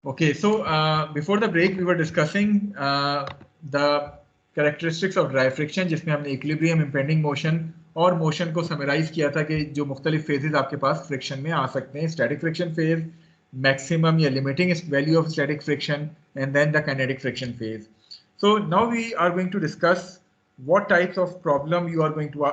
Okay, so before the break, we were discussing the characteristics of dry friction, जिसमें हमने equilibrium, impending motion और motion को summarize किया था कि जो मुख्तलिफ phases आपके पास friction में आ सकते हैं, static friction phase, maximum या limiting value of static friction, and then the kinetic friction phase. So now we are going to discuss what types of problem you are going to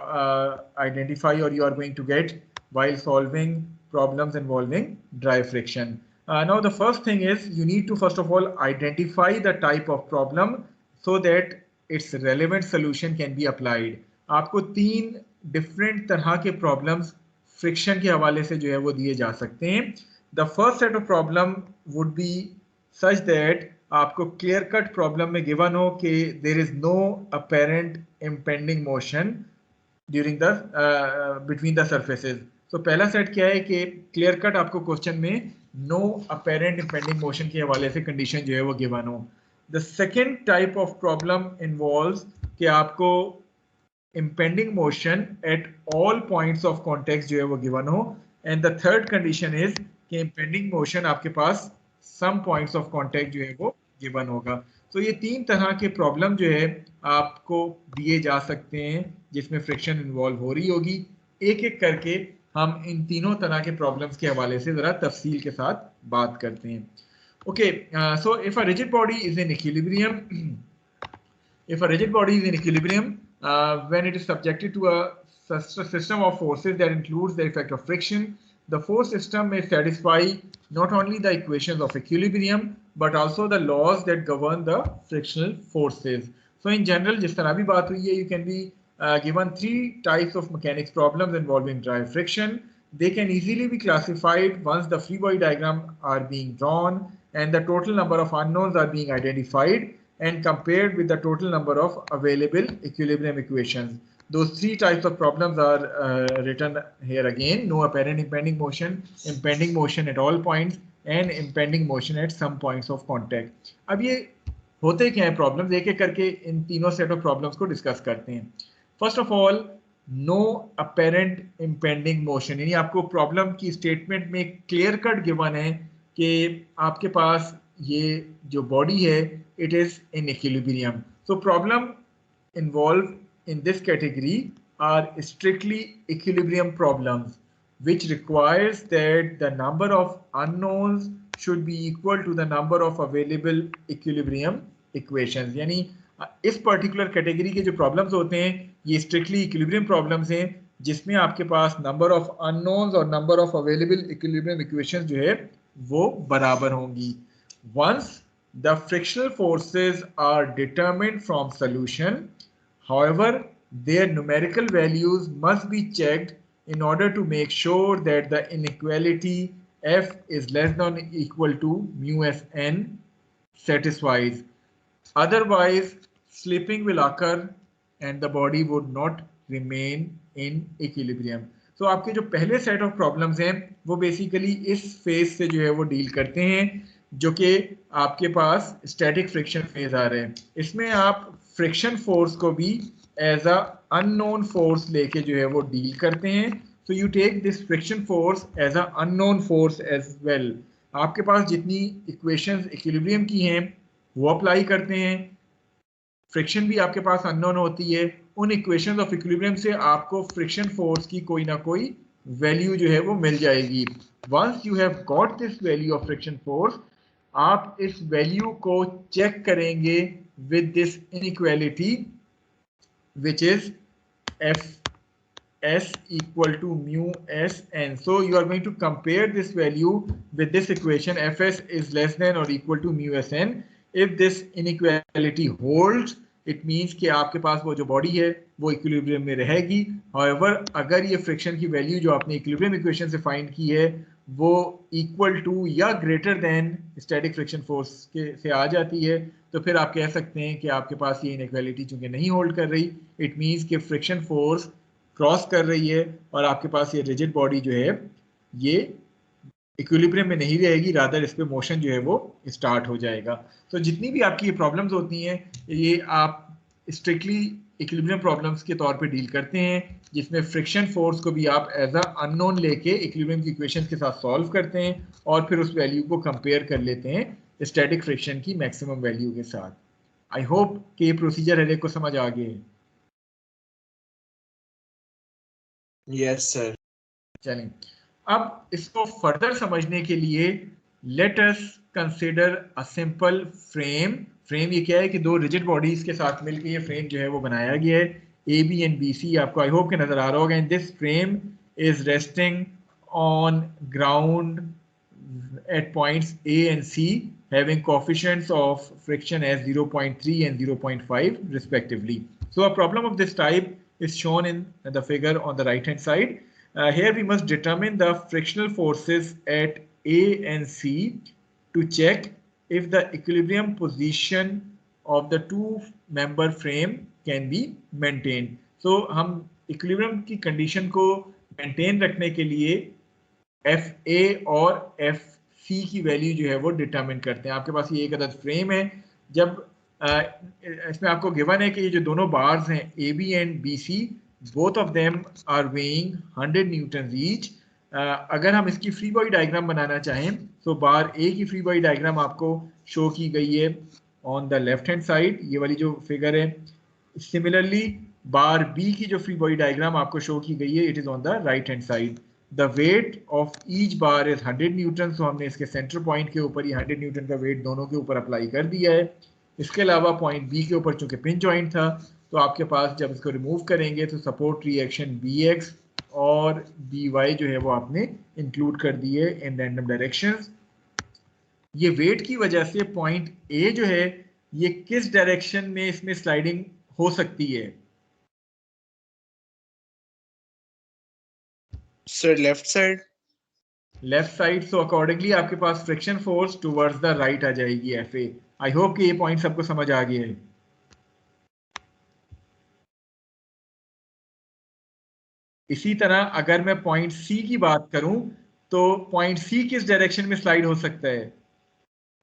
identify or you are going to get while solving problems involving dry friction. Now the first thing is you need to first of all identify the type of problem so that its relevant solution can be applied. आपको 3 different तरह के problems friction के हवाले से जो है वो दिए जा सकते हैं. The first set of problem would be such that आपको clear cut problem में given हो कि there is no apparent impending motion during the between the surfaces. So पहला सेट क्या है कि clear cut आपको क्वेश्चन में no apparent impending motion के हवाले से कंडीशन जो है वो गिवन हो. The second type of problem involves कि आपको impending motion at all points of contact जो है वो गिवन हो. And the third condition is कि impending motion आपके पास some points of contact जो है वो गिवन होगा. तो ये 3 तरह के प्रॉब्लम जो है आपको दिए जा सकते हैं जिसमें फ्रिक्शन इन्वॉल्व हो रही होगी. एक एक करके हम इन तीनों तरह के प्रॉब्लम्स के हवाले से जरा तफसील के साथ बात करते हैं. Okay, so if a rigid body is in equilibrium, when it is subjected to a system of forces that includes the effect of friction, the force system may satisfy not only the equations of equilibrium but also the laws that govern the frictional forces. So in general, जिस तरह भी बात हुई है, you can be given 3 types of mechanics problems involving dry friction. They can easily be classified once the free body diagram are being drawn and the total number of unknowns are being identified and compared with the total number of available equilibrium equations. Those 3 types of problems are written here again: no apparent impending motion at all points, and impending motion at some points of contact. अब ये होते क्या हैं problems, एक एक करके इन तीनों सेट ऑफ प्रॉब्लम्स को डिस्कस करते हैं. First of all, no apparent impending motion, यानी आपको प्रॉब्लम की स्टेटमेंट में क्लियर कट गिवन है कि आपके पास ये जो बॉडी है it is in equilibrium. So problem involve in this category are strictly equilibrium problems which requires that the number of unknowns should be equal to the number of available equilibrium equations. यानी इस particular category के जो problems होते हैं ये strictly equilibrium problems हैं जिसमें आपके पास नंबर ऑफ अननोन्स और number of available equilibrium equations जो है वो बराबर होंगी. Once the frictional forces are determined from solution, however, their numerical values must be checked in order to make sure that the inequality F is less than or equal to mu Sn satisfies. Otherwise, slipping will occur and the body would not remain in equilibrium. So आपके जो पहले set of problems हैं वो basically इस phase से जो है वो डील करते हैं जो कि आपके पास स्टैटिक फ्रिक्शन फेज आ रहे हैं. इसमें आप फ्रिक्शन फोर्स को भी एज अ अननोन फोर्स लेके जो है वो डील करते हैं. So you take this friction force as a unknown force as well. आपके पास जितनी इक्वेशंस इक्विलिब्रियम की हैं वो अप्लाई करते हैं. फ्रिक्शन भी आपके पास अननोन होती है. उन इक्वेशंस ऑफ इक्विलिब्रियम से आपको फ्रिक्शन फोर्स की कोई ना कोई वैल्यू जो है वो मिल जाएगी. Once you have got this value of friction force, आप इस वैल्यू को चेक करेंगे with this inequality which is Fs equal to mu Sn. So you are going to compare this value with this equation Fs is less than or equal to mu Sn. If this inequality holds, it means कि आपके पास वो जो body है वो equilibrium में रहेगी. However, अगर ये फ्रिक्शन की वैल्यू जो आपने इक्विलिब्रियम इक्वेशन से फाइंड की है वो इक्वल टू या greater than static friction force के से आ जाती है तो फिर आप कह सकते हैं कि आपके पास ये इनइक्वालिटी चूंकि नहीं होल्ड कर रही, इट मीन्स कि फ्रिक्शन फोर्स क्रॉस कर रही है और आपके पास ये रिजिड बॉडी जो है ये इक्विलिब्रियम में नहीं रहेगी, रादर इस पे मोशन जो है वो स्टार्ट हो जाएगा. तो जितनी भी आपकी ये प्रॉब्लम्स होती हैं ये आप स्ट्रिक्टली इक्विलिब्रियम प्रॉब्लम्स के तौर पे डील करते हैं जिसमें फ्रिक्शन फोर्स को भी आप एज अ अननोन लेके इक्विलिब्रियम की इक्वेशंस के साथ सॉल्व करते हैं और फिर उस वैल्यू को कंपेयर कर लेते हैं स्टैटिक फ्रिक्शन की मैक्सिमम वैल्यू के साथ। आई होप कि ये प्रोसीजर हर एक को समझ आ गए। Yes sir. चलें, अब इसको फर्दर समझने के लिए late us consider a simple frame. Frame ये क्या है कि दो रिजिड बॉडीज के साथ मिलकर ये फ्रेम जो है वो बनाया गया है, A B and B C. आपको आई होप के नजर आ रहा होगा। And this frame is resting on ground at points A and C having coefficients of friction as 0.3 and 0.5 respectively. So a problem of this type is shown in the figure on the right hand side. Here we must determine the frictional forces at A and C to check if the equilibrium position of the two member frame can be maintained. So हम equilibrium की condition को maintain रखने के लिए F A और F C की value जो है वो डिटरमिन करते हैं। आपके पास ये एक अदद फ्रेम है। जब इसमें आपको गिवन है कि ये जो दोनों बार्स हैं A B and B C, both of them are weighing 100 newton each. अगर हम इसकी फ्री बॉडी डायग्राम बनाना चाहें तो बार ए की फ्री बॉडी डायग्राम आपको शो की गई है on the left hand side, ये वाली जो फिगर है। सिमिलरली बार बी की जो फ्री बॉडी डायग्राम आपको शो की गई है, it is on the right hand side. The weight of each bar is 100 newton. So हमने इसके सेंटर पॉइंट के ऊपर ही 100 न्यूटन का वेट दोनों के ऊपर अप्लाई कर दिया है। इसके अलावा पॉइंट बी के ऊपर चूंकि पिन जॉइंट था, तो आपके पास जब इसको रिमूव करेंगे तो सपोर्ट रिएक्शन बी एक्स और बी वाई जो है वो आपने इंक्लूड कर दिए इन रैंडम डायरेक्शंस। ये वेट की वजह से पॉइंट ए जो है ये किस डायरेक्शन में इसमें स्लाइडिंग हो सकती है? Sir left side. Left side. So accordingly आपके पास friction force towards the right आ जाएगी एफ ए। आई होप कि ये पॉइंट सबको समझ आ गया है। इसी तरह अगर मैं पॉइंट सी की बात करूं तो पॉइंट सी किस डायरेक्शन में स्लाइड हो सकता है?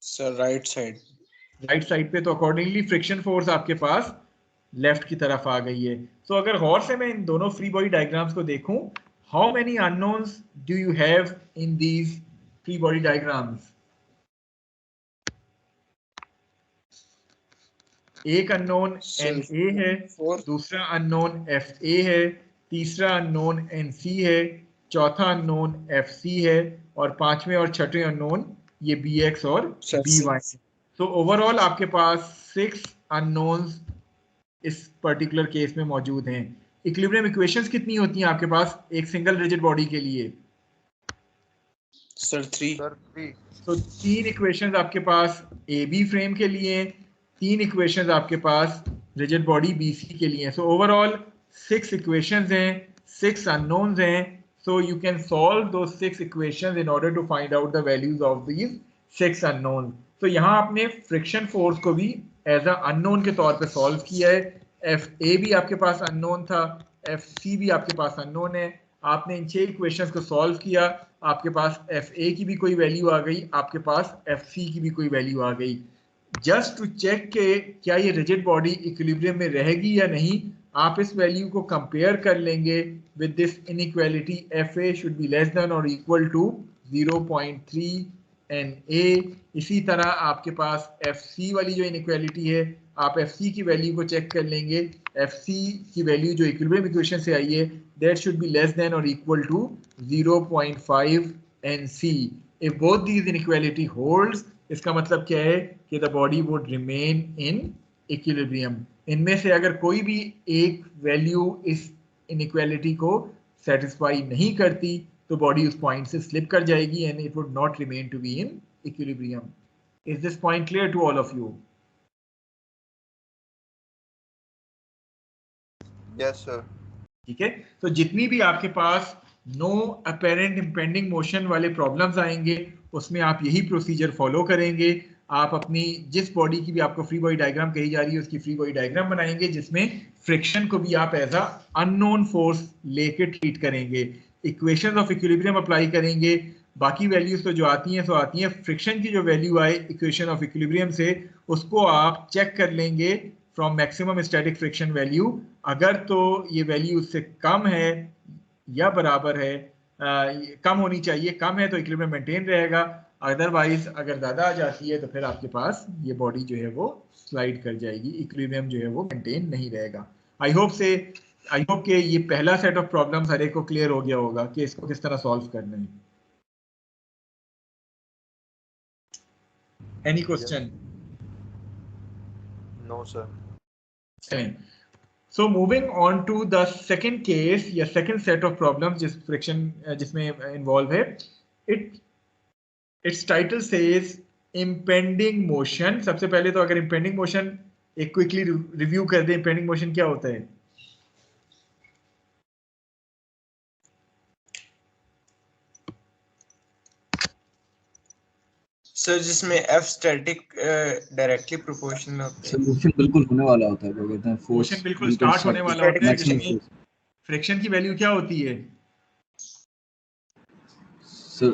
Sir right side. Right side पे। तो अकॉर्डिंगली फ्रिक्शन फोर्स आपके पास लेफ्ट की तरफ आ गई है। सो अगर गौर से मैं इन दोनों फ्री बॉडी डायग्राम्स को देखूं, how many unknowns do you have in these free body diagrams? एक अननोन एन ए है, दूसरा अननोन एफ ए है, तीसरा अननोन एन सी है, चौथा अननोन एफ सी है और पांचवें और छठे अननोन ये बी एक्स और बी वाई। तो ओवरऑल आपके पास 6 अननोन्स इस पर्टिकुलर केस में मौजूद हैं। इक्विलिब्रियम इक्वेशंस कितनी होती हैं आपके पास एक सिंगल रिजिड बॉडी के लिए? सर 3। तो 3 इक्वेशंस आपके पास ए बी फ्रेम के लिए, 3 इक्वेशंस आपके पास रिजिड बॉडी बी सी के लिए। सो ओवरऑल 6 इक्वेशंस हैं, 6 अननोन्स हैं। So you can solve those 6 equations in order to find out the values of these 6 unknown. तो यहाँ आपने फ्रिक्शन फोर्स को भी एज अ अननोन के तौर पे सॉल्व किया है। एफ ए भी आपके पास अननोन था, एफ सी भी आपके पास अननोन है। आपने इन 6 इक्वेशंस को सॉल्व किया, आपके पास एफ ए की भी कोई वैल्यू आ गई, आपके पास एफ सी की भी कोई वैल्यू आ गई। जस्ट टू चेक के क्या ये रिजिड बॉडी इक्विलिब्रियम में रहेगी या नहीं, आप इस वैल्यू को कंपेयर कर लेंगे with this inequality F A should be less than और इक्वल टू 0.3 एन ए। इसी तरह आपके पास एफ सी वाली जो इनइक्वालिटी है, आप एफ सी की वैल्यू को चेक कर लेंगे। एफ सी की वैल्यू जो इक्विलिब्रियम इक्वेशन से आई है, that should be less than or equal to 0.5 NC. If both these inequality holds, इसका मतलब क्या है कि the body would remain in equilibrium. इनमें से अगर कोई भी एक वैल्यू इस inequality को satisfy नहीं करती तो बॉडी उस पॉइंट से स्लिप कर जाएगी and it would not remain to be in equilibrium. Is this point clear to all of you? Yes, sir. ठीक है। तो जितनी भी आपके पास नो अपेरेंट इंपेंडिंग मोशन वाले प्रॉब्लम्स आएंगे उसमें आप यही प्रोसीजर फॉलो करेंगे। आप अपनी जिस बॉडी की भी आपको फ्री बॉडी डायग्राम कही जा रही है उसकी फ्री बॉडी डायग्राम बनाएंगे जिसमें फ्रिक्शन को भी आप एज अ अननोन फोर्स लेके ट्रीट करेंगे। इक्वेशंस ऑफ इक्विलिब्रियम अप्लाई करेंगे। बाकी वैल्यूज तो जो आती हैं सो आती हैं। फ्रिक्शन की जो वैल्यू आए इक्वेशन ऑफ इक्विलिब्रियम से उसको आप चेक कर लेंगे from maximum static friction value. अगर तो ये वैल्यू उससे कम है या बराबर है, कम होनी चाहिए, कम है तो इक्विलिब्रियम मेंटेन रहेगा। अदरवाइज अगर ज्यादा आ जाती है तो फिर आपके पास ये बॉडी जो है वो स्लाइड कर जाएगी, इक्विलिब्रियम जो है वो मेंटेन नहीं रहेगा। आई होप कि ये पहला सेट ऑफ प्रॉब्लम्स हर एक को क्लियर हो गया होगा कि इसको किस तरह सॉल्व करना है। Any question? No sir. Fine. So moving on to the second case या second set of problems जिस friction जिसमें involve है, its title says impending motion। सबसे पहले तो अगर impending motion एक क्विकली रिव्यू कर दे, impending motion क्या होता है? सर जिसमें एफ स्टैटिक डायरेक्टली प्रोपोर्शनल होता है। मोशन बिल्कुल होने वाला होता है, क्या कहते हैं, फोर्स मोशन बिल्कुल स्टार्ट होने वाला होता है, मैक्सिमम जिसमें फ्रिक्शन की वैल्यू क्या होती है? Sir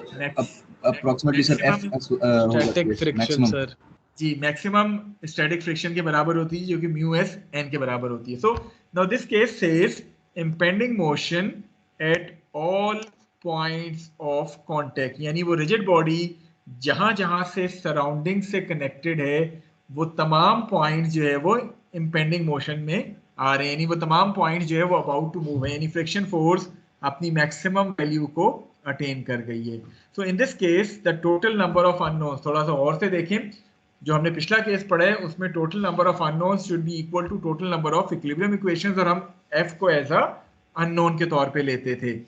approximately sir F static friction sir जी, मैक्सिमम स्टैटिक फ्रिक्शन के बराबर होती है, जो कि म्यू एस एन के बराबर होती है। So now this case says impending motion at all points of contact, यानी वो रिजिड बॉडी जहां जहां से सराउंडिंग से कनेक्टेड है वो तमाम पॉइंट जो है वो impending मोशन में आ रहे हैं, यानी वो तमाम पॉइंट जो है वो अबाउट टू मूव है, यानी फ्रिक्शन फोर्स अपनी मैक्सिमम वैल्यू को अटेन कर गई है। So in this case the total number of unknowns, थोड़ा सा और से देखें, जो हमने पिछला केस पढ़ा है उसमें total number of unknowns should be equal to total number of equilibrium equations, और हम f को एज अ अननोन के तौर पे लेते थे।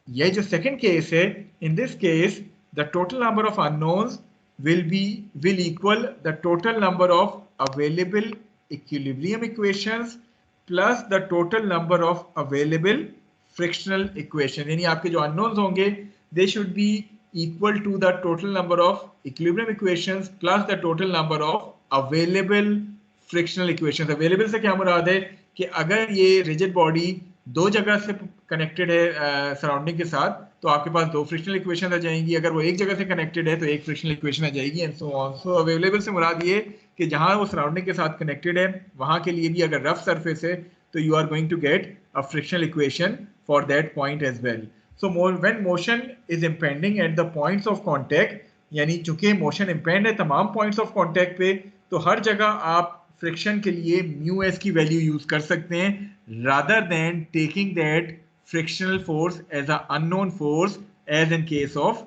ये जो सेकंड केस है, इन this case the total number of unknowns will equal the total number of available equilibrium equations plus the total number of available frictional equation, यानी आपके जो unknowns होंगे they should be equal to the total number of equilibrium equations plus the total number of available frictional equations। available से क्या मुराद है कि अगर ये rigid body दो जगह से कनेक्टेड है सराउंडिंग के साथ तो आपके पास दो फ्रिक्शनल इक्वेशन आ जाएंगी, अगर वो एक जगह से कनेक्टेड है तो एक फ्रिक्शनल इक्वेशन आ जाएगी, and so on. So available से मुराद ये कि जहां वो सराउंडिंग के साथ कनेक्टेड है वहां के लिए भी अगर रफ सरफेस है तो you are going to get a frictional equation for that point as well. So when motion is impending at the points of contact, यानी चूंकि मोशन इम्पेंड है तमाम पॉइंट्स ऑफ कांटेक्ट पे, तो हर जगह आप फ्रिक्शन के लिए म्यू एस की वैल्यू यूज कर सकते हैं rather than taking that frictional force as a unknown force as in case of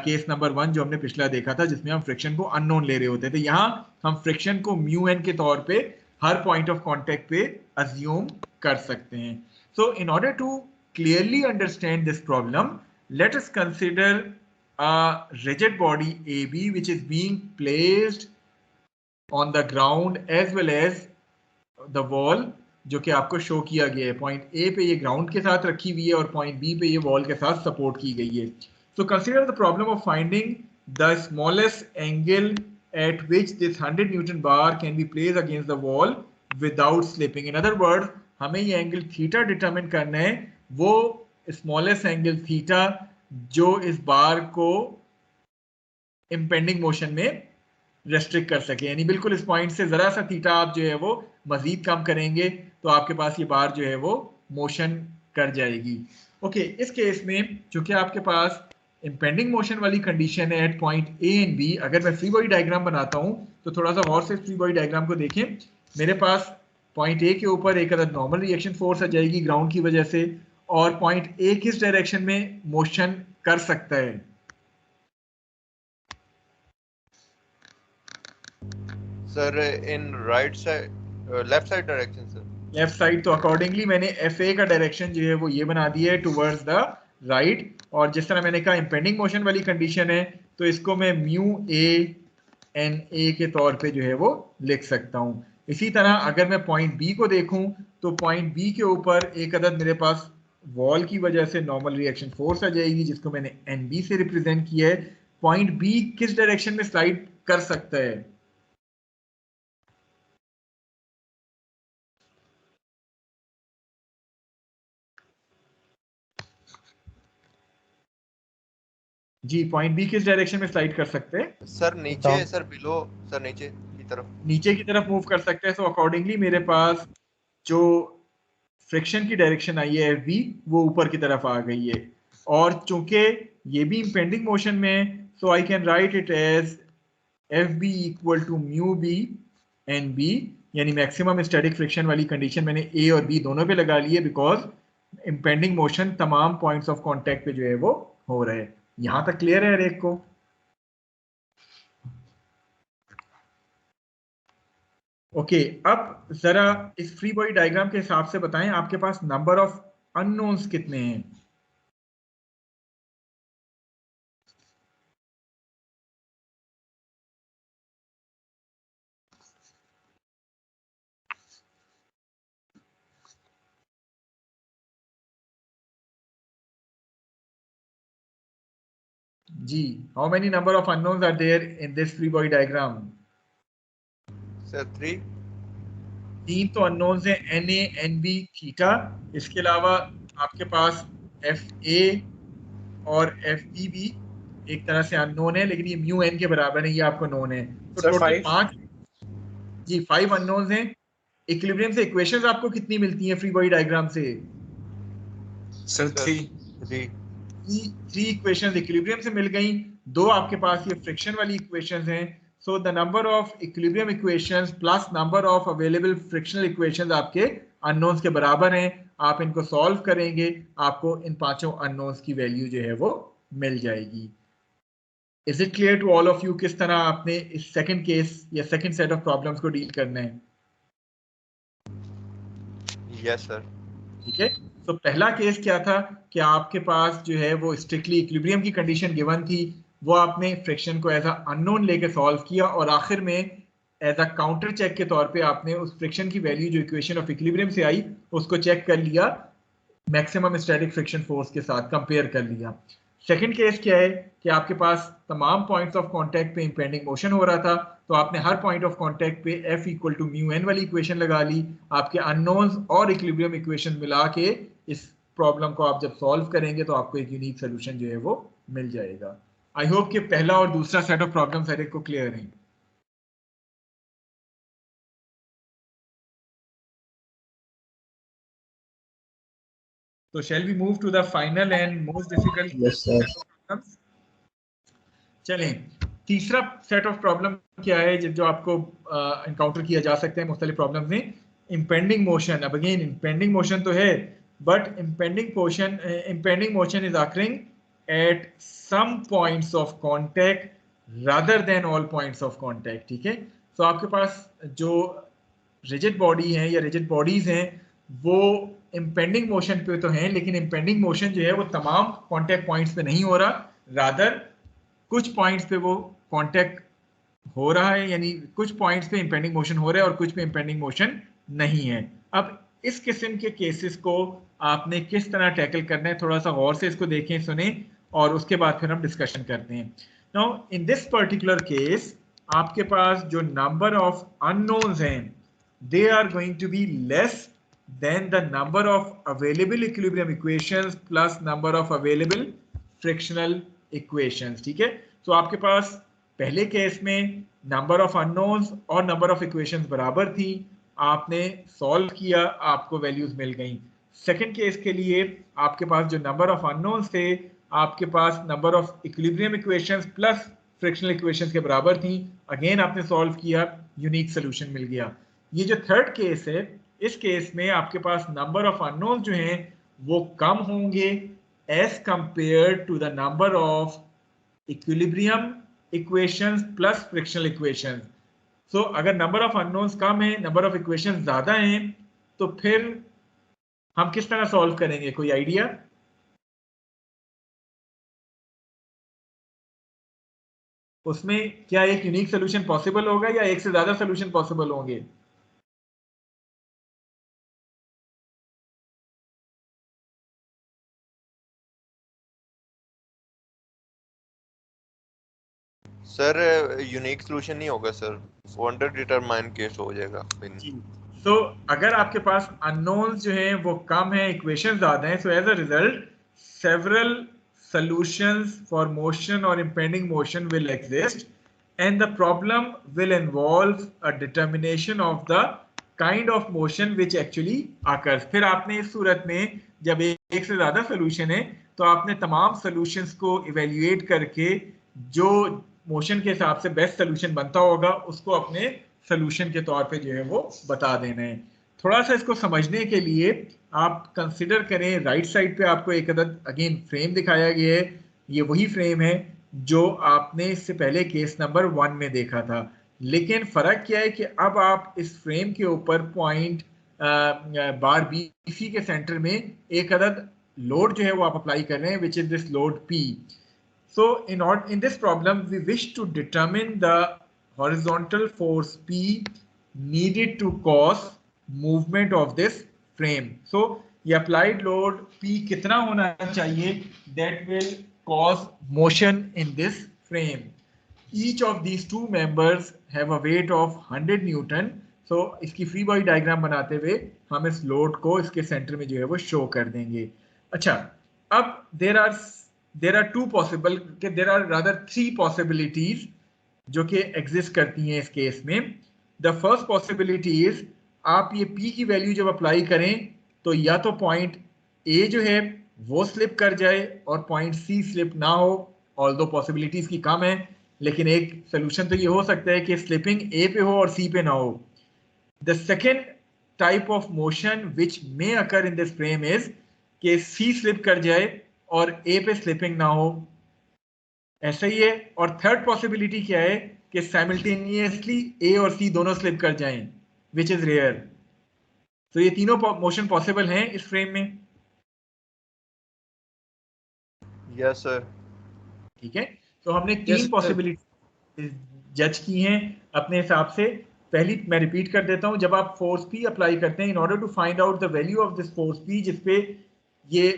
case number 1 जो हमने पिछला देखा था जिसमें हम फ्रिक्शन को अननोन ले रहे होते थे। यहाँ हम फ्रिक्शन को म्यू एन के तौर पे हर पॉइंट ऑफ कांटेक्ट पे अज्यूम कर सकते हैं। So in order to clearly understand this problem, let us consider a rigid body AB which is being placed on the ground as well as the wall, जो कि आपको show किया गया है। पॉइंट ए पे ये ग्राउंड के साथ रखी हुई है और पॉइंट बी पे ये वॉल के साथ सपोर्ट की गई है। So consider the problem of finding the smallest angle at which this 100 newton bar can be placed against the wall without slipping. In other word, हमें ये एंगल थीटा डिटरमिन करना है, वो स्मॉलेस्ट एंगल थीटा जो इस बार को impending motion में restrict कर सके, यानी बिल्कुल इस पॉइंट से जरा सा थीटा आप जो है वो मजीद कम करेंगे तो आपके पास ये बार जो है वो मोशन कर जाएगी। ओके, इस केस में चूंकि आपके पास इम्पेंडिंग मोशन वाली कंडीशन है at point A and B, अगर मैं फ्री बॉडी डायग्राम बनाता हूं तो थोड़ा सा और से फ्री बॉडी डायग्राम को देखें। मेरे पास पॉइंट ए के ऊपर एक अदर नॉर्मल रिएक्शन फोर्स आ जाएगी ग्राउंड की वजह से, और पॉइंट ए किस डायरेक्शन में मोशन कर सकता है? Sir in right side, left side direction sir. Left side, तो अकॉर्डिंगली मैंने एफ ए का डायरेक्शन जो है वो ये बना दिया है टुवर्ड्स द राइट, और जिस तरह मैंने कहा इम्पेंडिंग मोशन वाली कंडीशन है तो इसको मैं म्यू ए एन ए के तौर पे जो है वो लिख सकता हूँ। इसी तरह अगर मैं पॉइंट बी को देखूं तो पॉइंट बी के ऊपर एक अदद मेरे पास वॉल की वजह से नॉर्मल रिएक्शन फोर्स आ जाएगी जिसको मैंने एन बी से रिप्रेजेंट किया है। पॉइंट बी किस डायरेक्शन में स्लाइड कर सकता है? जी, पॉइंट बी किस डायरेक्शन में स्लाइड कर सकते हैं? सर नीचे, सर बिलो, सर नीचे की तरफ, नीचे की तरफ मूव कर सकते हैं। सो अकॉर्डिंगली मेरे पास जो फ्रिक्शन की डायरेक्शन आई है वी, वो ऊपर की तरफ आ गई है, और चूंकि ये भी इम्पेंडिंग मोशन में, so I can write it as FB equal to mu B and B, यानी मैक्सिमम स्टैटिक फ्रिक्शन वाली कंडीशन मैंने A और B दोनों पे लगा ली है, बिकॉज इम्पेंडिंग मोशन तमाम पॉइंट्स ऑफ कांटेक्ट पे जो है वो हो रहे हैं। यहां तक क्लियर है हर एक को? ओके, अब जरा इस फ्री बॉडी डायग्राम के हिसाब से बताएं आपके पास नंबर ऑफ अननोन्स कितने हैं? जी, how many number of unknowns are there in this free body diagram? Sir, 3. 3 तो unknowns हैं, Na, Nb, थीटा। इसके अलावा आपके पास Fa और Fb भी एक तरह से unknown है, लेकिन ये म्यू n के बराबर है, ये आपको known है। तो टोटल 5 जी 5 unknowns हैं। इक्विलिब्रियम से इक्वेशंस आपको कितनी मिलती हैं फ्री बॉडी डायग्राम से? सर 3 इक्वेशंस इक्विलिब्रियम से मिल गई। 2 आपके पास ये फ्रिक्शन वाली इक्वेशंस हैं। So the number of equilibrium equations plus number of available frictional equations आपके अननोन्स के बराबर हैं। आप इनको सॉल्व करेंगे, आपको इन पांचों अननोन्स की वैल्यू जो है वो मिल जाएगी। Is it clear to all of you किस तरह आपने इस सेकंड केस या सेकंड सेट ऑफ प्रॉब्लम्स को डील करना है? Yes sir. ठीक है, तो पहला केस क्या था कि आपके पास जो है वो स्ट्रिक्टली इक्विलिब्रियम की कंडीशन गिवन थी, वो आपने फ्रिक्शन को एज अ अननोन लेके सॉल्व किया और आखिर में एज अ काउंटर चेक के तौर पे आपने उस फ्रिक्शन की वैल्यू जो इक्वेशन ऑफ इक्विलिब्रियम से आई उसको चेक कर लिया, मैक्सिमम स्टैटिक फ्रिक्शन फोर्स के साथ कंपेयर कर लिया। सेकंड केस क्या है कि आपके पास तमाम पॉइंट्स ऑफ कांटेक्ट पे इंपेंडिंग मोशन हो रहा था, तो आपने हर पॉइंट ऑफ कांटेक्ट पे F equal to mu n वाली इक्वेशन लगा ली। आपके अननोन्स और इक्विलिब्रियम इक्वेशन मिला के इस प्रॉब्लम को आप जब सॉल्व करेंगे तो आपको एक यूनिक सोल्यूशन जो है वो मिल जाएगा। आई होप कि पहला और दूसरा सेट ऑफ प्रॉब्लम्स हर एक को क्लियर है। तो shall we move to the final and most difficult? Yes, sir. चलें, तीसरा सेट ऑफ प्रॉब्लम क्या है जो आपको एनकाउंटर किया जा सकता है मुख्तलिफ प्रॉब्लम में? Impending motion. अब अगेन इम्पेंडिंग मोशन तो है, but impending motion is occurring at some points of contact rather than all points of contact. ठीक है, तो आपके पास जो रिजिड बॉडी है या रिजिड बॉडीज हैं वो इम्पेंडिंग मोशन पे तो हैं, लेकिन इम्पेंडिंग मोशन जो है वो तमाम कांटेक्ट पॉइंट्स पे नहीं हो रहा, रादर कुछ पॉइंट्स पे वो कांटेक्ट हो रहा है, यानी कुछ पॉइंट्स पे इंपेंडिंग मोशन हो रहा है और कुछ पे इंपेंडिंग मोशन नहीं है। अब इस किस्म के केसेस को आपने किस तरह टैकल करना है, थोड़ा सा गौर से इसको देखें, सुने और उसके बाद फिर हम डिस्कशन करते हैं। Now in this particular case आपके पास जो नंबर ऑफ अननोन्स हैं they are going to be less than the number of available equilibrium equations plus number of available frictional equations। ठीक है, तो आपके पास पहले केस में नंबर ऑफ अननोन्स और नंबर ऑफ इक्वेशंस बराबर थी, आपने सॉल्व किया, आपको वैल्यूज मिल गई। सेकंड केस के लिए आपके पास जो नंबर ऑफ अननोन्स थे आपके पास number of equilibrium equations plus frictional equations के बराबर थी, अगेन आपने सॉल्व किया, यूनिक सोल्यूशन मिल गया। ये जो थर्ड केस है, इस केस में आपके पास नंबर ऑफ अननोन्स जो हैं वो कम होंगे as compare to the number of equilibrium equations plus frictional equations. So अगर नंबर ऑफ अननोन्स कम है, नंबर ऑफ इक्वेशंस ज्यादा हैं, तो फिर हम किस तरह सॉल्व करेंगे? कोई आइडिया? उसमें क्या एक यूनिक सोल्यूशन पॉसिबल होगा या एक से ज्यादा सोल्यूशन पॉसिबल होंगे? सर यूनिक सोल्यूशन नहीं होगा सर, अंडर डिटरमाइन केस हो जाएगा। तो अगर आपके पास अननोन्स जो हैं वो कम है, इक्वेशन ज्यादा हैं, so as a result several solutions for motion or impending motion will exist and the problem will involve a determination of the kind of motion which actually occurs। फिर आपने इस सूरत में जब एक से ज्यादा सोल्यूशन है तो आपने तमाम सॉल्यूशंस को इवेल्युएट करके जो मोशन के हिसाब से बेस्ट सोल्यूशन बनता होगा उसको अपने सोल्यूशन के तौर पे जो है वो बता देना है। थोड़ा सा इसको समझने के लिए आप कंसिडर करें, राइट साइड पे आपको एक अदद अगेन फ्रेम दिखाया गया है। ये वही फ्रेम है जो आपने इससे पहले केस नंबर 1 में देखा था, लेकिन फर्क क्या है कि अब आप इस फ्रेम के ऊपर पॉइंट बार BC के सेंटर में एक अदद लोड जो है वो आप अप्लाई कर रहे हैं, which is this load P. So in this problem we wish to determine the horizontal force P needed to cause movement of this frame. So ये applied load P कितना होना चाहिए that will cause motion in this frame. Each of these two members have a weight of 100 Newton. So इसकी free body diagram बनाते हुए हम इस load को इसके सेंटर में जो है वो शो कर देंगे। अच्छा, अब there are two possible, there are rather three possibilities जो कि एग्जिस्ट करती हैं इस केस में। द फर्स्ट पॉसिबिलिटी इज आप ये P की वैल्यू जब अप्लाई करें तो या तो पॉइंट A जो है वो स्लिप कर जाए और पॉइंट C स्लिप ना हो, ऑल्दो पॉसिबिलिटीज की कम है, लेकिन एक सोल्यूशन तो ये हो सकता है कि स्लिपिंग A पे हो और C पे ना हो। The second type of motion which may occur in this frame is कि C स्लिप कर जाए और A पे स्लिपिंग ना हो, ऐसा ही है। और थर्ड पॉसिबिलिटी क्या है कि साइमल्टेनियसली A और C दोनों स्लिप कर जाएं, विच इज रेयर। तो ये तीनों मोशन पॉसिबल हैं इस फ्रेम में। Yes sir. ठीक है, तो हमने तीन पॉसिबिलिटी जज की हैं अपने हिसाब से। पहली मैं रिपीट कर देता हूं, जब आप फोर्स P अप्लाई करते हैं in order to find out the value of this force P जिसपे ये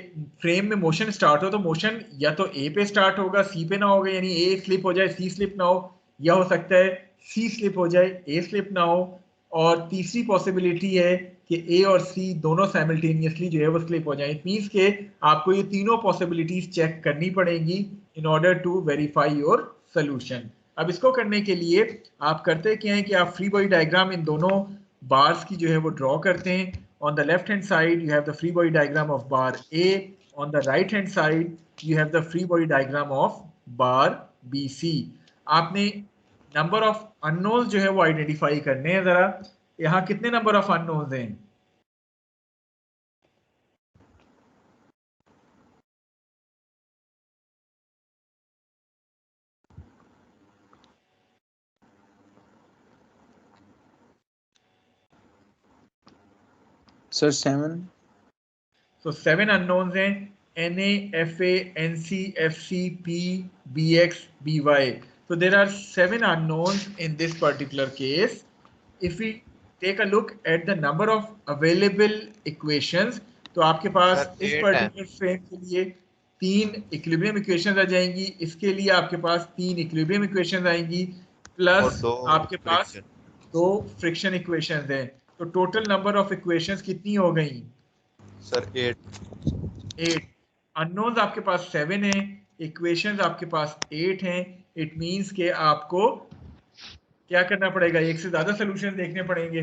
फ्रेम में मोशन स्टार्ट हो, तो मोशन या तो A पे स्टार्ट होगा C पे ना होगा, यानी A स्लिप हो जाए C स्लिप ना हो, या हो सकता है C स्लिप हो जाए A स्लिप ना हो। और तीसरी पॉसिबिलिटी है कि A और C दोनों साइमल्टेनियसली जो है वो स्लिप हो जाए। इट मींस के आपको ये तीनों पॉसिबिलिटीज चेक करनी पड़ेंगी in order to verify your solution. अब इसको करने के लिए आप करते क्या है कि आप फ्री बॉडी डायग्राम इन दोनों बार्स की जो है वो ड्रॉ करते हैं। On the left hand side you have the free body diagram of bar A, on the right hand side you have the free body diagram of bar BC. आपने number of unknowns जो है वो identify करने हैं। जरा यहाँ कितने number of unknowns हैं? सर 7। So 7 unknowns हैं, Na, Fa, Nc, Fc, P, Bx, By. So there are 7 unknowns in this particular case. If we take a look at the number of available equations, तो आपके पास इस particular frame के लिए 3 equilibrium equations आ जाएंगी, इसके लिए आपके पास 3 इक्विलिब्रियम इक्वेशंस आएंगी, प्लस आपके पास 2 फ्रिक्शन इक्वेशंस हैं। तो टोटल नंबर ऑफ इक्वेशंस कितनी हो गई सर? 8। अननोन्स आपके पास 7 हैं, इक्वेशंस आपके पास 8 हैं। इट मींस के आपको क्या करना पड़ेगा? एक से ज्यादा सॉल्यूशन देखने पड़ेंगे।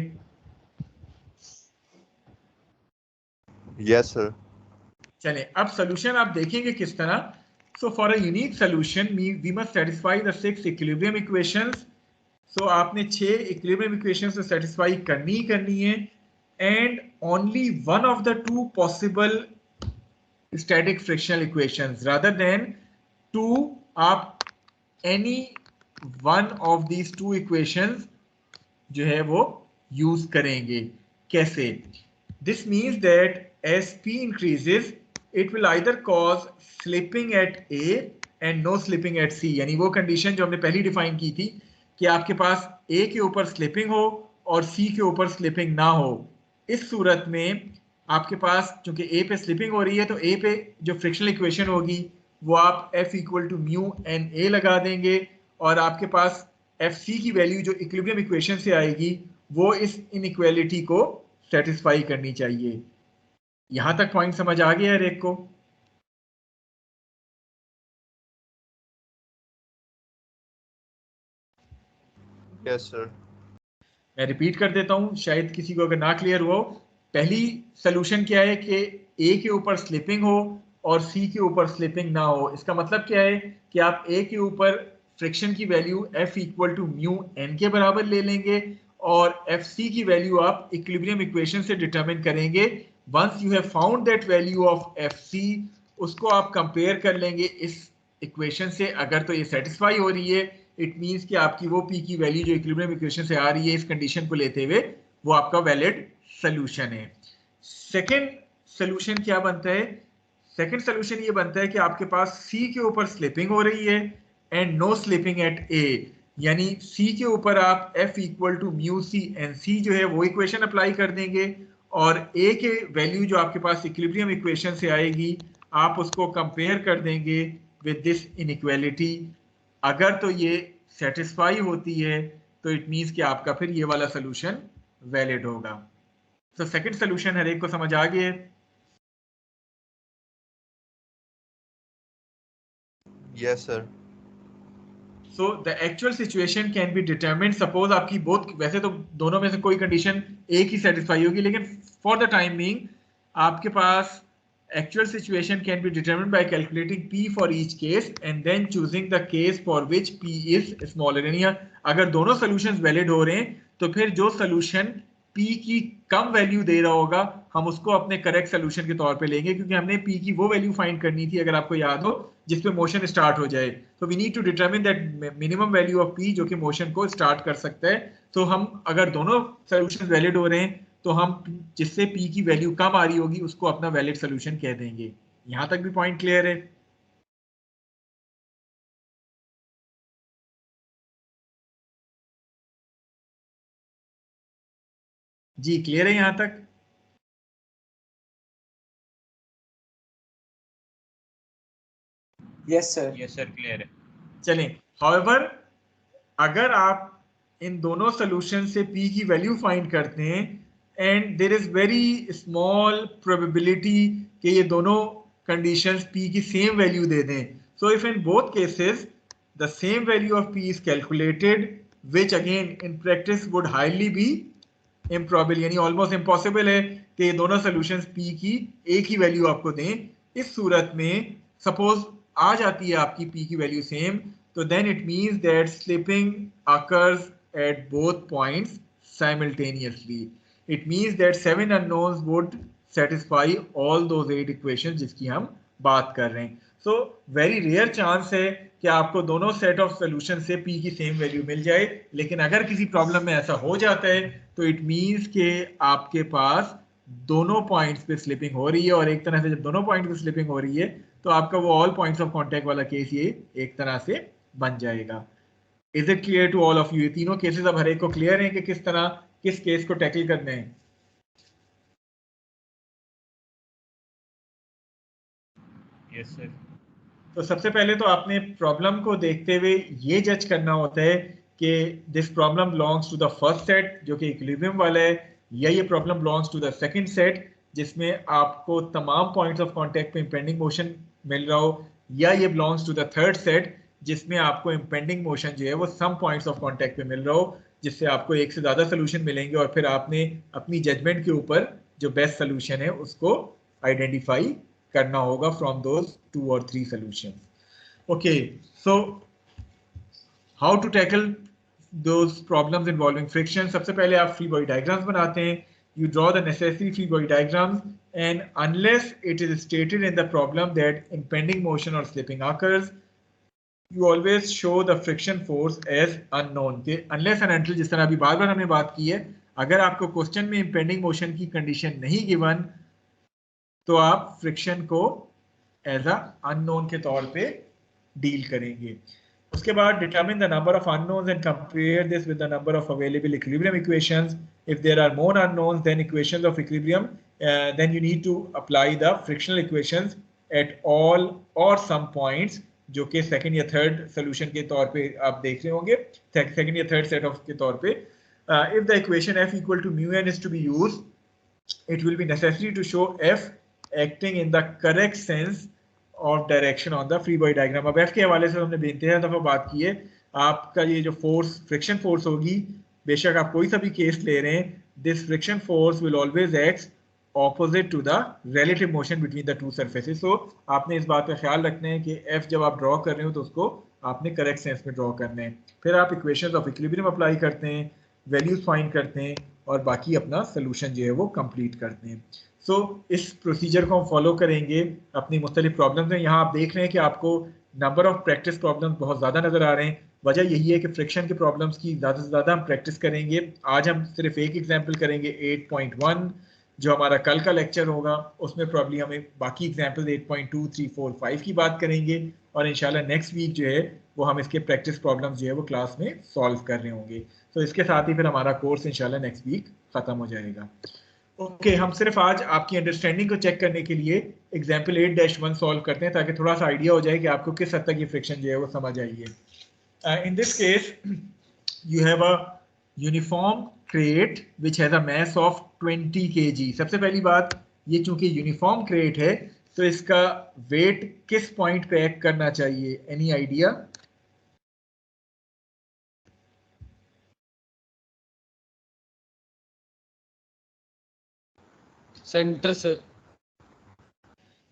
Yes sir. चलें, अब सॉल्यूशन आप देखेंगे किस तरह। So for a unique solution we must satisfy the 6 equilibrium equations. So आपने 6 इक्विलिब्रियम इक्वेशंस को सेटिस्फाई करनी है, and only one of the 2 possible static frictional equations rather than 2, आप any one of these 2 equations जो है वो use करेंगे। कैसे? This means that as P increases it will either cause slipping at A and no slipping at C, यानी वो condition जो हमने पहली डिफाइन की थी कि आपके पास A के ऊपर स्लिपिंग हो और C के ऊपर स्लिपिंग ना हो। इस सूरत में आपके पास चूंकि A पे स्लिपिंग हो रही है तो A पे जो फ्रिक्शनल इक्वेशन होगी वो आप F equal to mu N A लगा देंगे, और आपके पास FC की वैल्यू जो इक्विलिब्रियम इक्वेशन से आएगी वो इस इनइक्वालिटी को सेटिस्फाई करनी चाहिए। यहां तक पॉइंट समझ आ गया है रेक को? Yes sir. मैं रिपीट कर देता हूं, शायद किसी को अगर ना क्लियर हुआ हो। पहली सोल्यूशन क्या है कि A के ऊपर स्लिपिंग हो और सी के ऊपर स्लिपिंग ना हो। इसका मतलब क्या है कि आप ए के ऊपर फ्रिक्शन की value F equal to mu N के बराबर ले लेंगे और एफ सी की वैल्यू आप इक्विलिब्रियम इक्वेशन से डिटरमिन करेंगे। Once you have found that value of F C, उसको आप कंपेयर कर लेंगे इस इक्वेशन से। अगर तो ये सेटिस्फाई हो रही है, इट मींस कि आपकी वो पी की वैल्यू जो इक्विलिब्रियम इक्वेशन से आ रही है इस कंडीशन को लेते हुए, वो आपका वैलिड सोल्यूशन है। सेकेंड सोल्यूशन क्या बनता है? सेकेंड सोल्यूशन ये बनता है कि आपके पास सी के ऊपर स्लिपिंग हो रही है and no slipping at A, यानी सी के ऊपर आप F equal to mu C and C जो है वो इक्वेशन अप्लाई कर देंगे और ए के वैल्यू जो आपके पास इक्विलिब्रियम इक्वेशन से आएगी आप उसको कंपेयर कर देंगे विद दिस इनइक्वालिटी। अगर तो ये सेटिस्फाई होती है तो इट मीन्स कि आपका फिर ये वाला सोल्यूशन वैलिड होगा। तो सेकंड सोल्यूशन हर एक को समझ आ गया? Yes sir. So the actual situation can be determined. Suppose आपकी both, वैसे तो दोनों में से कोई कंडीशन एक ही सेटिस्फाई होगी, लेकिन for the time being आपके पास actual situation can be determined by calculating P for each case and then choosing the case for which P is smaller। यानी अगर दोनों solutions valid हो रहे हैं तो फिर जो solution P की कम वैल्यू दे रहा होगा हम उसको अपने करेक्ट सोल्यूशन के तौर पे लेंगे, क्योंकि हमने P की वो वैल्यू फाइंड करनी थी, अगर आपको याद हो, जिसपे मोशन स्टार्ट हो जाए। तो we need to determine that minimum value of P जो कि मोशन को स्टार्ट कर सकता है। तो हम अगर दोनों सोल्यूशन वैलिड हो रहे हैं तो हम जिससे P की वैल्यू कम आ रही होगी उसको अपना वैलिड सोल्यूशन कह देंगे। यहां तक भी पॉइंट क्लियर है? जी क्लियर है यहां तक? Yes sir. Yes sir clear है। चलें, हाउएवर अगर आप इन दोनों सोल्यूशन से P की वैल्यू फाइंड करते हैं and there is very small probability कि ये दोनों कंडीशंस P की सेम वैल्यू दे दें, so if in both cases the same value of P is calculated, which again in practice would highly be improbable, यानी almost impossible है कि ये दोनों सोल्यूशंस P की एक ही वैल्यू आपको दें। इस सूरत में सपोज आ जाती है आपकी P की वैल्यू सेम, तो then it means that slipping occurs at both points simultaneously. It means that 7 unknowns would satisfy all those 8 equations जिसकी हम बात कर रहे हैं। So very rare chance है कि आपको दोनों सेट ऑफ सोल्यूशन से P की सेम वैल्यू मिल जाए, लेकिन अगर किसी प्रॉब्लम में ऐसा हो जाता है तो इट मीन्स कि आपके पास दोनों पॉइंट्स पे स्लिपिंग हो रही है, और एक तरह से जब दोनों पॉइंट पे स्लिपिंग हो रही है तो आपका वो ऑल पॉइंट्स ऑफ कांटेक्ट वाला केस ये एक तरह से बन जाएगा। Is it clear to all of you? ये तीनों केसेस अब हर एक को क्लियर हैं कि किस तरह किस केस को टैकल करने हैं? Yes sir. तो सबसे पहले तो आपने प्रॉब्लम को देखते हुए ये जज करना होता है कि this problem belongs to the first set जो कि इक्विलिब्रियम वाला है, या ये problem belongs to the second set जिसमें आपको तमाम पॉइंट्स ऑफ कांटेक्ट पे इंपेंडिंग मोशन मिल रहा हो, या ये belongs to the third set जिसमें आपको इंपेंडिंग मोशन जो है वो सम पॉइंट्स ऑफ कांटेक्ट पे मिल रहा हो, जिससे आपको एक से ज़्यादा सोल्यूशन मिलेंगे और फिर आपने अपनी जजमेंट के ऊपर जो बेस्ट सोल्यूशन है उसको आइडेंटिफाई करना होगा from those 2 or 3 solutions. Okay, so how to tackle those problems involving friction? सबसे पहले आप free body diagrams बनाते हैं. You draw the necessary free body diagrams, and unless it is stated in the problem that impending motion or slipping occurs, you always show the friction force as unknown. के unless and until जिस तरह अभी बार-बार हमने बात की है, अगर आपको क्वेश्चन में impending motion की कंडीशन नहीं गिवन तो आप फ्रिक्शन को एज अ अननोन के तौर पे डील करेंगे। उसके बाद determine the number of unknowns and compare this with the number of available equilibrium equations. If there are more unknowns than equations of equilibrium, then you need to apply the frictional equations at all और some points, जो कि second या third solution के तौर पे आप देख रहे होंगे, सेकंड या थर्ड सेट ऑफ के तौर पे। If the equation f equal to mu n is to be used, it will be necessary to show f acting in the correct sense of direction on the free body diagram। अब f के हवाले से हमने बेंतहा दफा बात की है। आपका ये जो फोर्स फ्रिक्शन फोर्स होगी, बेशक आप कोई सा भी केस ले रहे हैं, this friction force will always act opposite to the relative motion between the two surfaces. So आपने इस बात का ख्याल रखना है कि f जब आप ड्रॉ कर रहे हो तो उसको आपने करेक्ट सेंस में ड्रॉ करना है. फिर आप इक्वेशंस ऑफ इक्विलिब्रियम अप्लाई करते हैं, वैल्यूज फाइंड करते हैं और बाकी अपना सोल्यूशन जो है वो कंप्लीट करते हैं. सो इस प्रोसीजर को हम फॉलो करेंगे अपनी मुख्तलिफ प्रॉब्लम्स में. यहाँ आप देख रहे हैं कि आपको नंबर ऑफ प्रैक्टिस प्रॉब्लम्स बहुत ज़्यादा नज़र आ रहे हैं. वजह यही है कि फ्रिक्शन के प्रॉब्लम्स की ज़्यादा से ज़्यादा हम प्रैक्टिस करेंगे. आज हम सिर्फ एक एग्जाम्पल करेंगे 8.1 जो हमारा कल का लेक्चर होगा. उसमें प्रॉब्ली हमें बाकी एग्जाम्पल 8.2, 3, 4, 5 की बात करेंगे और इंशाल्लाह नेक्स्ट वीक जो है वो हम इसके प्रैक्टिस प्रॉब्लम्स जो है वो क्लास में सॉल्व कर रहे होंगे. तो इसके साथ ही फिर हमारा कोर्स इंशाल्लाह नेक्स्ट वीक ख़त्म हो जाएगा. ओके हम सिर्फ आज आपकी अंडरस्टैंडिंग को चेक करने के लिए एग्जाम्पल 8-1 सॉल्व करते हैं ताकि थोड़ा सा आइडिया हो जाए कि आपको किस हद तक ये फ्रिक्शन जो है वो समझ आई है. In this case, you have a uniform crate which has a mass of 20 kg. सबसे पहली बात ये चूंकि यूनिफॉर्म क्रेट है तो इसका वेट किस पॉइंट पे एक्ट करना चाहिए? Any idea? Centre sir.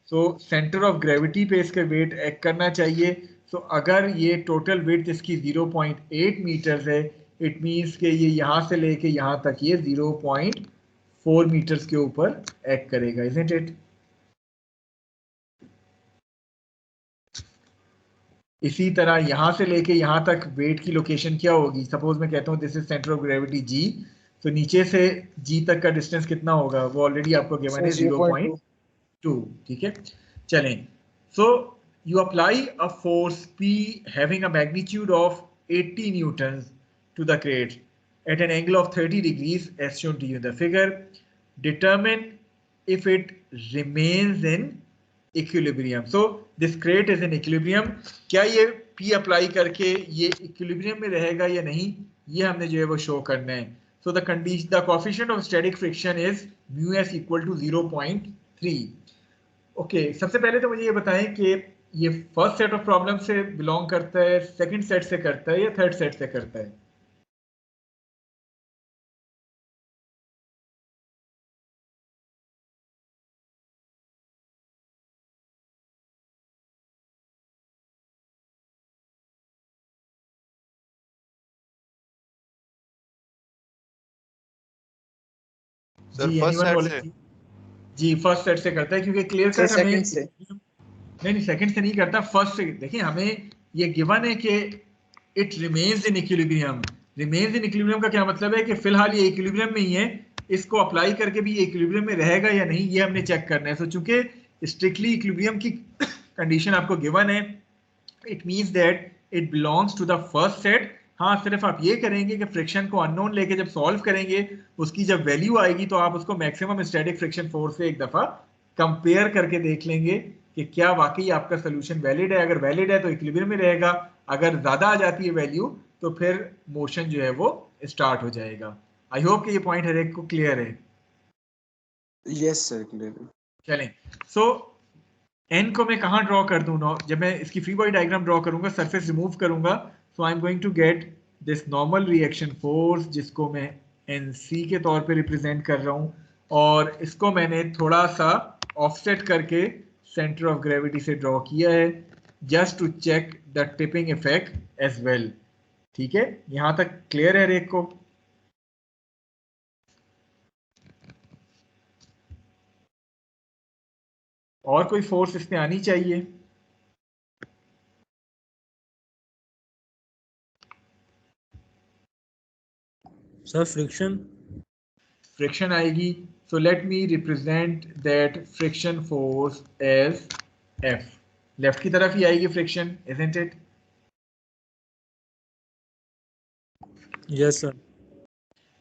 So centre of gravity पे इसका वेट एक्ट करना चाहिए. सो अगर ये टोटल वेट इसकी 0.8 मीटर्स है, इट मीन्स कि ये यहाँ से लेके यहाँ तक ये 0.4 मीटर्स के ऊपर एक्ट करेगा, इजंट इट? इसी तरह यहाँ से लेके यहाँ तक वेट की लोकेशन क्या होगी? सपोज मैं कहता हूँ this is centre of gravity G, तो नीचे से जी तक का डिस्टेंस कितना होगा? वो ऑलरेडी आपको गिवन है 0.2. ठीक है चलें. सो you apply a force P having a magnitude of 80 newtons to the crate at an angle of 30 degrees as shown to you in the figure. Determine if it remains in equilibrium. So this crate is in equilibrium. क्या ये P apply करके ये equilibrium में रहेगा या नहीं, ये हमने जो है वो शो करना है. So the condition, the coefficient of static friction is mu s equal to 0.3. Okay सबसे पहले तो मुझे ये बताएं कि ये फर्स्ट सेट ऑफ प्रॉब्लम से बिलोंग करता है, सेकंड सेट से करता है या थर्ड सेट से करता है? सर जी फर्स्ट एनीवन सेट बोले? से जी फर्स्ट सेट से करता है क्योंकि क्लियर सर कट हमें सेकंड से. नहीं सेकंड से नहीं करता, फर्स्ट से. देखिए हमें ये गिवन है कि it remains in equilibrium. Remains in equilibrium का क्या मतलब है कि फिलहाल ये इक्विलिब्रियम में ही है, इसको अप्लाई करके भी ये इक्विलिब्रियम में रहेगा या नहीं ये हमने चेक करना है. सो चूंकि स्ट्रिक्टली इक्विलिब्रियम की कंडीशन आपको गिवन है, it means that it belongs to the first set. हाँ सिर्फ आप ये करेंगे कि फ्रिक्शन को अननोन लेके जब सॉल्व करेंगे उसकी जब वैल्यू आएगी तो आप उसको मैक्सिमम स्टैटिक फ्रिक्शन फोर्स से एक दफा कंपेयर करके देख लेंगे कि क्या वाकई आपका सोल्यूशन वैलिड है. अगर वैलिड है तो इक्विलिब्रियम में रहेगा, अगर ज्यादा आ जाती है वैल्यू तो फिर मोशन जो है वो स्टार्ट हो जाएगा. आई होप कि ये पॉइंट हर एक को क्लियर है. Yes sir clear. चलें. सो एन को मैं कहाँ ड्रॉ कर दूँ? जब मैं इसकी फ्री बॉडी डायग्राम ड्रॉ करूंगा, सरफेस रिमूव करूंगा, so I am going to get this normal reaction force जिसको मैं NC के तौर पे रिप्रेजेंट कर रहा हूँ और इसको मैंने थोड़ा सा ऑफसेट करके सेंटर ऑफ ग्रेविटी से ड्रॉ किया है just to check the tipping effect as well. ठीक है यहाँ तक क्लियर है रेक को? और कोई फोर्स इसमें आनी चाहिए? Sir friction. फ्रिक्शन आएगी. So let me represent that friction force as F. Left की तरफ ही आएगी friction, isn't it? Yes sir.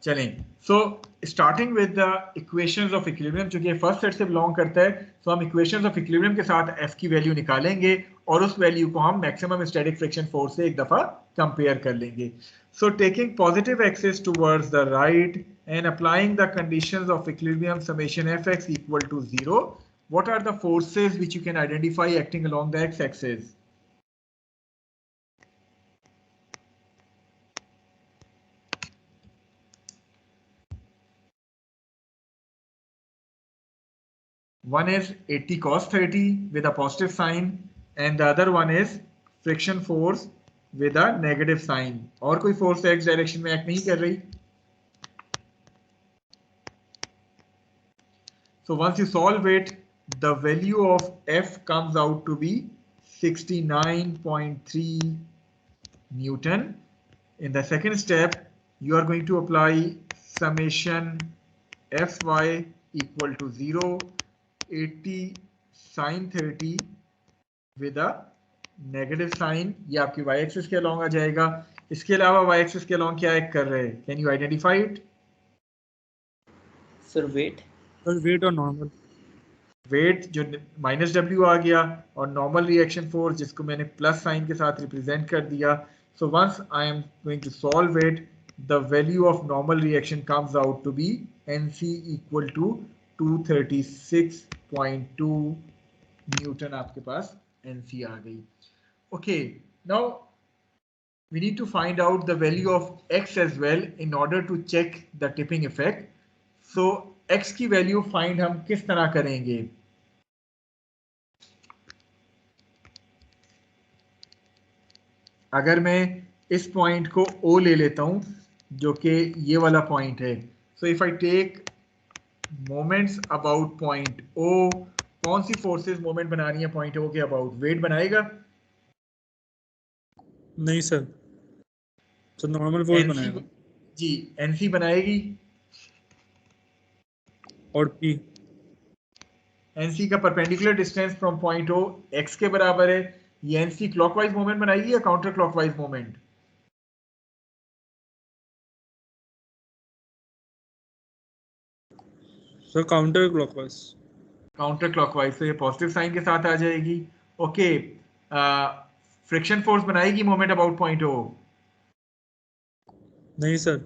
चलें. So starting with the equations of equilibrium, चूंकि फर्स्ट सेट से बिलोंग करता है तो हम इक्वेशंस ऑफ इक्विलिब्रियम के साथ F की वैल्यू निकालेंगे और उस वैल्यू को हम मैक्सिमम स्टैटिक फ्रिक्शन फोर्स से एक दफा कंपेयर कर लेंगे. So taking positive axis towards the right and applying the conditions of equilibrium summation Fx equal to 0, what are the forces which you can identify acting along the x-axis? One is 80 cos 30 with a positive sign and the other one is friction force with a negative sign. और कोई force x direction में act नहीं कर रही. So once you solve it, the value of F comes out to be 69.3 Newton. In the second step, you are going to apply summation Fy equal to 0, 80 sin 30 with a negative sign. ये आपकी y axis के along आ जाएगा. इसके अलावा y axis के along क्या एक कर रहे हैं? Can you identify it? Sir, weight. Sir weight और नॉर्मल. वेट जो माइनस डब्ल्यू आ गया और नॉर्मल रिएक्शन फोर्स जिसको मैंने प्लस साइन के साथ रिप्रेजेंट कर दिया. So once I am going to solve it, the value of normal reaction comes out to be NC equal to 236.2 newton. आपके पास एनसी आ गई. Okay, now we need to find out the value of x as well in order to check the tipping effect. So x की value find हम किस तरह करेंगे? अगर मैं इस पॉइंट को O ले लेता हूं जो कि ये वाला पॉइंट है. So if I take moments about point O, कौन सी फोर्सेस मोमेंट बना रही है पॉइंट O के अबाउट? वेट बनाएगा? नहीं सर, तो नॉर्मल फोर्स बनाएगा. जी, एनसी बनाएगी. और पी. एनसी का perpendicular distance from point O X के बराबर है. ये एनसी क्लॉकवाइज मोमेंट बनाएगी या counter clockwise moment? Sir counter clockwise. Counter clockwise. तो ये पॉजिटिव साइन के साथ आ जाएगी. ओके, फ्रिक्शन फोर्स बनाएगी मोमेंट अबाउट पॉइंट ओ? नहीं सर.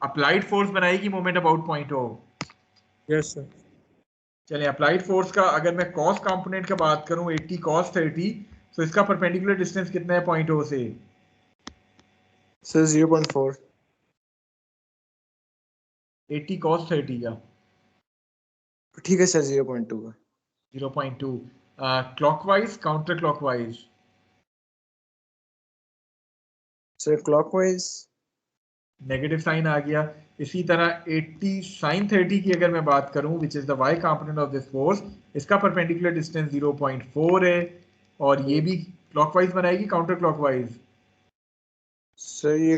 अप्लाइड फोर्स बनाएगी moment about point O? Yes sir. चलिए, अप्लाइड फोर्स का अगर मैं कॉस कंपोनेंट का बात करूं 80 cos 30, तो इसका परपेंडिकुलर डिस्टेंस कितना है पॉइंट ओ से? सर 0.4. 80 cos 30 का ठीक है सर, 0.2 का. 0.2. Clockwise counter clockwise? Sir clockwise. Negative sign आ गया. इसी तरह 80 sin 30 की अगर मैं बात करूं which is the y component of this force, इसका परपेंडिकुलर डिस्टेंस 0.4 है और ये भी क्लॉकवाइज बनाएगी काउंटर क्लॉकवाइज? सर ये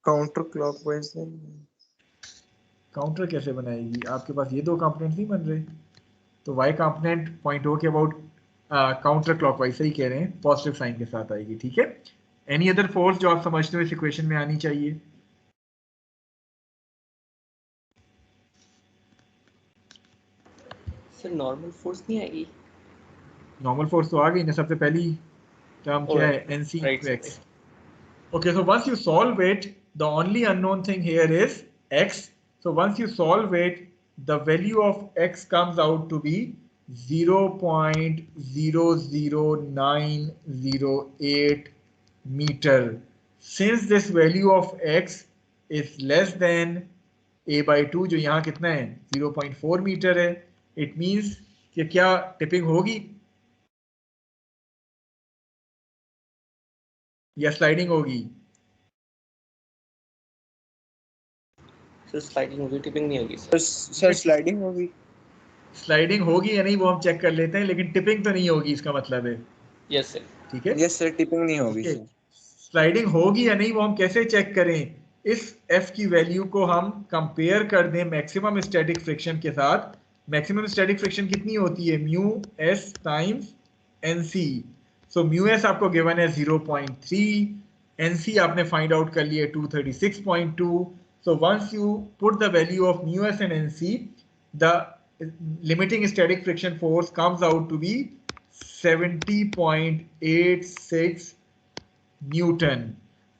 काउंटर क्लॉकवाइज नहीं. काउंटर कैसे बनाएगी? आपके पास ये दो कंपोनेंट नहीं बन रहे. तो y कंपोनेंट पॉइंट ओ के अबाउट काउंटर क्लॉकवाइज, सही कह रहे हैं, पॉजिटिव साइन के साथ आएगी. ठीक है. एनी अदर फोर्स जो आप समझते हो इस इक्वेशन में आनी चाहिए? सर नॉर्मल फोर्स नहीं आएगी. नॉर्मल फोर्स तो आ गई ना. सबसे पहली टर्म क्या है? NC right, to X. Okay, so once you solve it, the only unknown thing here is x. So once you solve it, the value of x comes out to be 0.00908 meter. Since this value of x is less than a/2, जो यहाँ कितना है 0.4 metre है, it means कि क्या tipping होगी या sliding होगी? सर स्लाइडिंग होगी, टिपिंग नहीं होगी. सर स्लाइडिंग होगी. स्लाइडिंग होगी या नहीं वो हम चेक कर लेते हैं, लेकिन टिपिंग तो नहीं होगी, इसका मतलब है. Yes sir. ठीक है. यस सर, टिपिंग नहीं होगी. स्लाइडिंग होगी या नहीं वो हम कैसे चेक करें? इस F की वैल्यू को हम कंपेयर कर दें मैक्सिमम स्टैटिक फ्रिक्शन के साथ. मैक्सिमम स्टैटिक फ्रिक्शन कितनी होती है? Mu S times NC. So mu S आपको गिवन है 0.3, एनसी आपने फाइंड आउट कर लिया 236.2. So once you put the value of mu S and NC, the limiting static friction force comes out to be 70.86 Newton.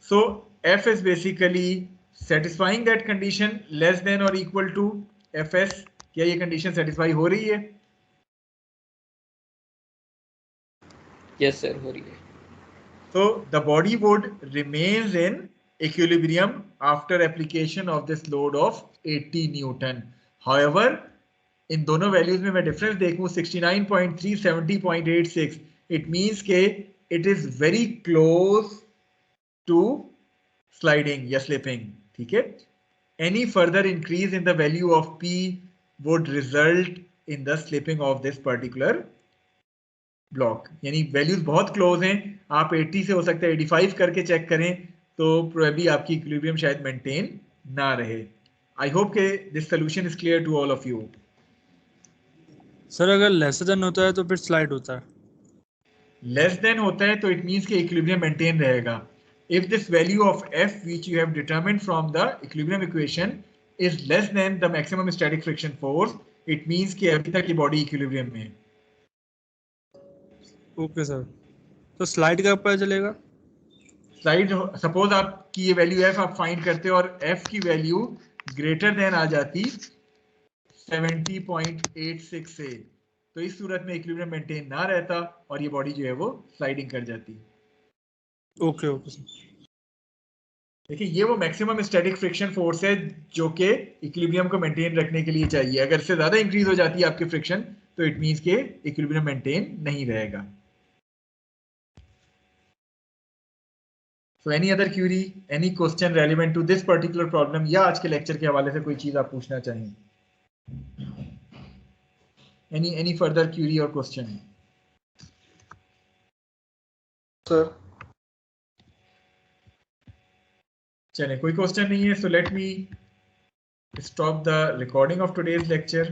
So F is basically satisfying that condition less than or equal to Fs. क्या ये condition satisfy हो रही है? Yes sir, हो रही है. So the body would remains in equilibrium after application of this load of 80 Newton. However, इन दोनों values में मैं डिफरेंस देखूं 69.3 70.86 इट मींस के it is very close to sliding या स्लिपिंग. ठीक है. Any further increase in the value of P would result in the slipping of this particular block. यानी values बहुत क्लोज हैं. आप 80 से हो सकता है 85 करके चेक करें तो प्रोबेबली आपकी इक्विलिब्रियम शायद मेंटेन ना रहे. आई होप के this solution is clear to all of you. Sir अगर लेस देन होता है तो फिर स्लाइड होता है. लेस देन होता है तो इट मींस कि इक्विलिब्रियम मेंटेन रहेगा. If this value of f which you have determined from the equilibrium equation is less than the maximum static friction force, it means कि अभी तक ये बॉडी इक्विलिब्रियम में है. Okay sir. तो slide का पता चलेगा. स्लाइड सपोज आपकी ये वैल्यू f आप फाइंड करते हो और f की वैल्यू ग्रेटर देन आ जाती 70.86 से, तो इस सूरत में इक्विलिब्रियम मेंटेन ना रहता और ये बॉडी जो है वो स्लाइडिंग कर जाती. Okay okay sir. देखिए ये वो मैक्सिमम स्टैटिक फ्रिक्शन फोर्स है जो कि इक्विलिब्रियम को मेंटेन रखने के लिए चाहिए. अगर इससे ज्यादा इंक्रीज हो जाती है आपकी फ्रिक्शन तो इट मींस के इक्विलिब्रियम मेंटेन नहीं रहेगा. So any other query, any question relevant to this particular problem या आज के लेक्चर के हवाले से कोई चीज आप पूछना चाहें? Any further query or question? Sir. चलिए कोई क्वेश्चन नहीं है. So let me stop the recording of today's lecture.